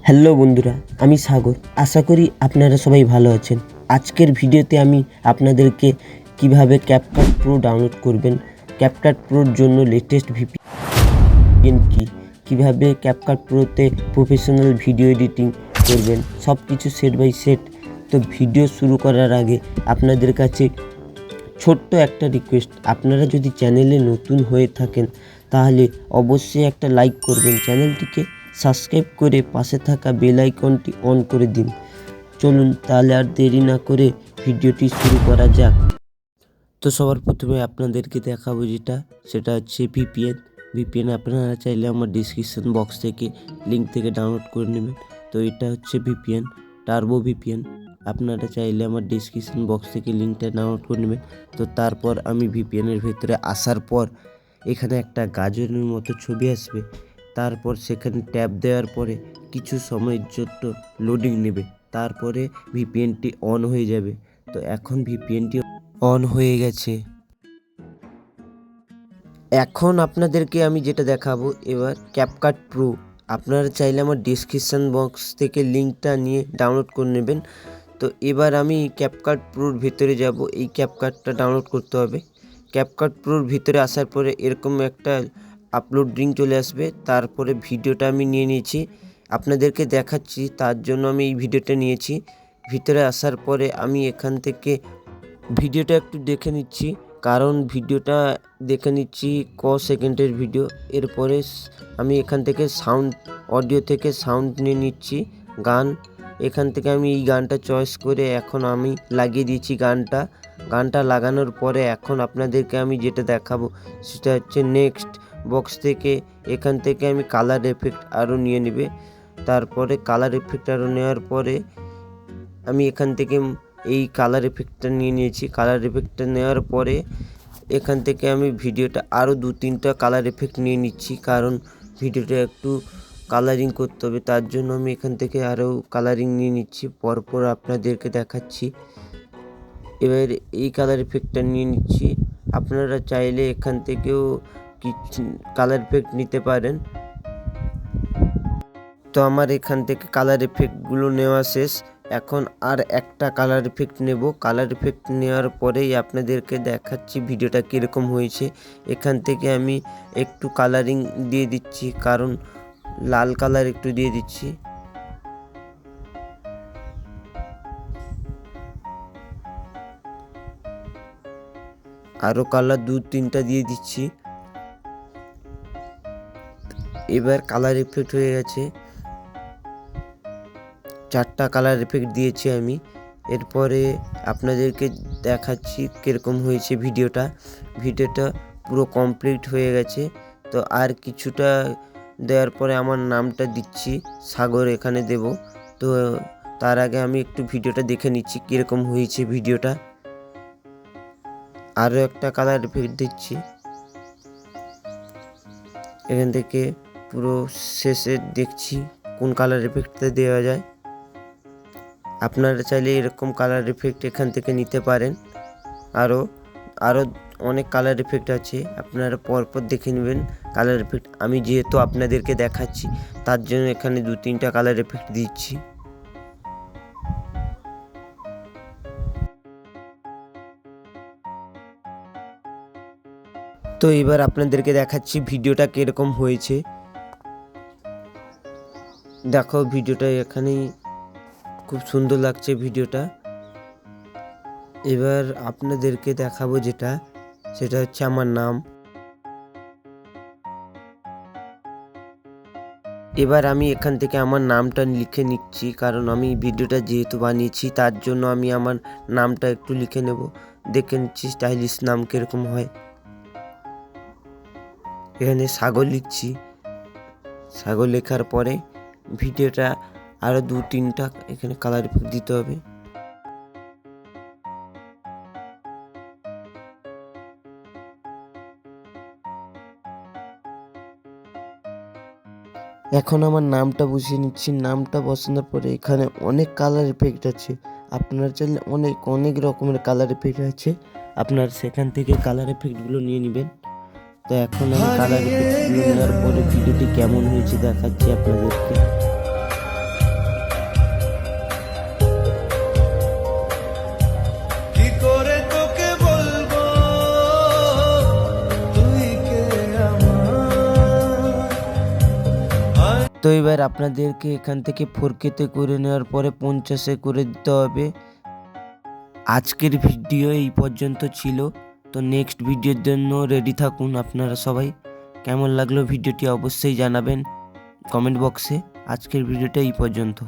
Hello বন্ধুরা, আমি সাগর। আশা করি আপনারা সবাই ভালো আছেন। আজকের ভিডিওতে আমি আপনাদেরকে কিভাবে ক্যাপকাট প্রো ডাউনলোড করবেন, ক্যাপকাট প্রোর জন্য লেটেস্ট ভিপিএন কীভাবে ক্যাপকাট প্রোতে প্রফেশনাল ভিডিও এডিটিং করবেন, সব কিছু সেট বাই সেট। তো ভিডিও শুরু করার আগে আপনাদের কাছে ছোট্ট একটা রিকোয়েস্ট, আপনারা যদি চ্যানেলে নতুন হয়ে থাকেন তাহলে অবশ্যই একটা লাইক করবেন, চ্যানেলটিকে সাবস্ক্রাইব করে পাশে থাকা বেল আইকনটি অন করে দিন। চলুন তাহলে আর দেরি না করে ভিডিওটি শুরু করা যাক। তো সবার প্রথমে আপনাদেরকে দেখাবো সেটা হচ্ছে ভিপিএন আপনারা চাইলে আমার ডিসক্রিপশন বক্স থেকে লিঙ্ক থেকে ডাউনলোড করে নেবেন। তো এটা হচ্ছে ভিপিএন, টার্বো ভিপিএন। আপনারা চাইলে আমার ডিসক্রিপশন বক্স থেকে লিঙ্কটা ডাউনলোড করে নেবেন। তো তারপর আমি ভিপিএনের ভেতরে আসার পর এখানে একটা গাজরের মতো ছবি আসবে। তারপর সেখানে ট্যাপ দেওয়ার পরে কিছু সময়ের জন্য লোডিং নেবে, তারপরে ভিপিএনটি অন হয়ে যাবে। তো এখন ভিপিএনটি অন হয়ে গেছে। এখন আপনাদেরকে আমি যেটা দেখাবো এবার ক্যাপকাট প্রো। আপনারা চাইলে আমার ডিসক্রিপশান বক্স থেকে লিঙ্কটা নিয়ে ডাউনলোড করে নেবেন। তো এবার আমি ক্যাপকাট প্রোর ভিতরে যাব, এই ক্যাপকাটটা ডাউনলোড করতে হবে। ক্যাপকাট প্রোর ভিতরে আসার পরে এরকম একটা আপলোড লিঙ্ক চলে আসবে। তারপরে ভিডিওটা আমি নিয়ে নিয়েছি, আপনাদেরকে দেখাচ্ছি, তার জন্য আমি এই ভিডিওটা নিয়েছি। ভিতরে আসার পরে আমি এখান থেকে ভিডিওটা একটু দেখে নিচ্ছি, কারণ ভিডিওটা দেখে নিচ্ছি সেকেন্ডের ভিডিও। এরপরে আমি এখান থেকে অডিও থেকে সাউন্ড নিয়ে নিচ্ছি, গান। এখান থেকে আমি এই গানটা চয়েস করে এখন আমি লাগিয়ে দিয়েছি গানটা লাগানোর পরে এখন আপনাদেরকে আমি যেটা দেখাবো সেটা হচ্ছে নেক্সট বক্স থেকে এখান থেকে আমি কালার এফেক্ট আরও নিয়ে নেবে। তারপরে কালার এফেক্ট আরও নেওয়ার পরে আমি এখান থেকে এই কালার এফেক্টটা নিয়ে নিয়েছি। কালার এফেক্টটা নেওয়ার পরে এখান থেকে আমি ভিডিওটা আরও 2-3টা কালার এফেক্ট নিয়ে নিচ্ছি, কারণ ভিডিওটা একটু কালারিং করতে হবে, তার জন্য আমি এখান থেকে আরও কালারিং নিয়ে নিচ্ছি। পরপর আপনাদেরকে দেখাচ্ছি। এবার এই কালার এফেক্টটা নিয়ে নিচ্ছি। আপনারা চাইলে এখান থেকেও কিছু কালার এফেক্ট নিতে পারেন। তো আমার এখান থেকে কালার এফেক্টগুলো নেওয়া শেষ। এখন আর একটা কালার এফেক্ট নেব। কালার এফেক্ট নেওয়ার পরেই আপনাদেরকে দেখাচ্ছি ভিডিওটা কীরকম হয়েছে। এখান থেকে আমি একটু কালারিং দিয়ে দিচ্ছি, কারণ লাল কালার একটু দিয়ে দিচ্ছি। আরও কালার 2-3টা দিয়ে দিচ্ছি। এবার কালার এফেক্ট হয়ে গেছে, 4টা কালার এফেক্ট দিয়েছি আমি। এরপরে আপনাদেরকে দেখাচ্ছি কীরকম হয়েছে ভিডিওটা পুরো কমপ্লিট হয়ে গেছে। তো আর কিছুটা দেওয়ার পরে আমার নামটা দিচ্ছি, সাগর এখানে দেব। তো তার আগে আমি একটু ভিডিওটা দেখে নিচ্ছি কীরকম হয়েছে ভিডিওটা। আরও একটা কালার এফেক্ট দিচ্ছি, এখান থেকে পুরো শেষে দেখছি কোন কালার এফেক্টটা দেওয়া যায়। আপনারা চাইলে এরকম কালার এফেক্ট এখান থেকে নিতে পারেন। আরও অনেক কালার এফেক্ট আছে, আপনারা পরপর দেখে নেবেন কালার এফেক্ট। আমি যেহেতু আপনাদেরকে দেখাচ্ছি তার জন্য এখানে 2-3টা কালার এফেক্ট দিচ্ছি। তো এবার আপনাদেরকে দেখাচ্ছি ভিডিওটা কীরকম হয়েছে। দেখো ভিডিওটা এখানেই খুব সুন্দর লাগছে ভিডিওটা। এবার আপনাদেরকে দেখাবো সেটা হচ্ছে আমার নাম। এবার আমি এখান থেকে আমার নামটা লিখে নিচ্ছি, কারণ আমি ভিডিওটা যেহেতু বানিয়েছি তার জন্য আমি আমার নামটা একটু লিখে নেব। দেখে নিচ্ছি স্টাইলিশ নাম কীরকম হয়। এখানে সাগর লিখছি। সাগর লেখার পরে ভিডিওটা আরও 2-3টা এখানে কালার এফেক্ট দিতে হবে। এখন আমার নামটা বসিয়ে নিচ্ছি। নামটা বসানোর পরে এখানে অনেক কালার এফেক্ট আছে, আপনার চাইলে অনেক রকমের কালার এফেক্ট আছে, আপনার সেখান থেকে কালার এফেক্টগুলো নিয়ে নেবেন। তো এখন আমি কালার এফেক্টগুলো নেওয়ার পরে ভিডিওটি কেমন হয়েছে দেখাচ্ছি আপনাদেরকে। তো এবার আপনাদেরকে এখান থেকে 4K-তে করে নেওয়ার পরে 50-এ করে দিতে হবে। আজকের ভিডিও এই পর্যন্ত ছিল। তো নেক্সট ভিডিওর জন্য রেডি থাকুন আপনারা সবাই। কেমন লাগলো ভিডিওটি অবশ্যই জানাবেন কমেন্ট বক্সে। আজকের ভিডিওটা এই পর্যন্ত।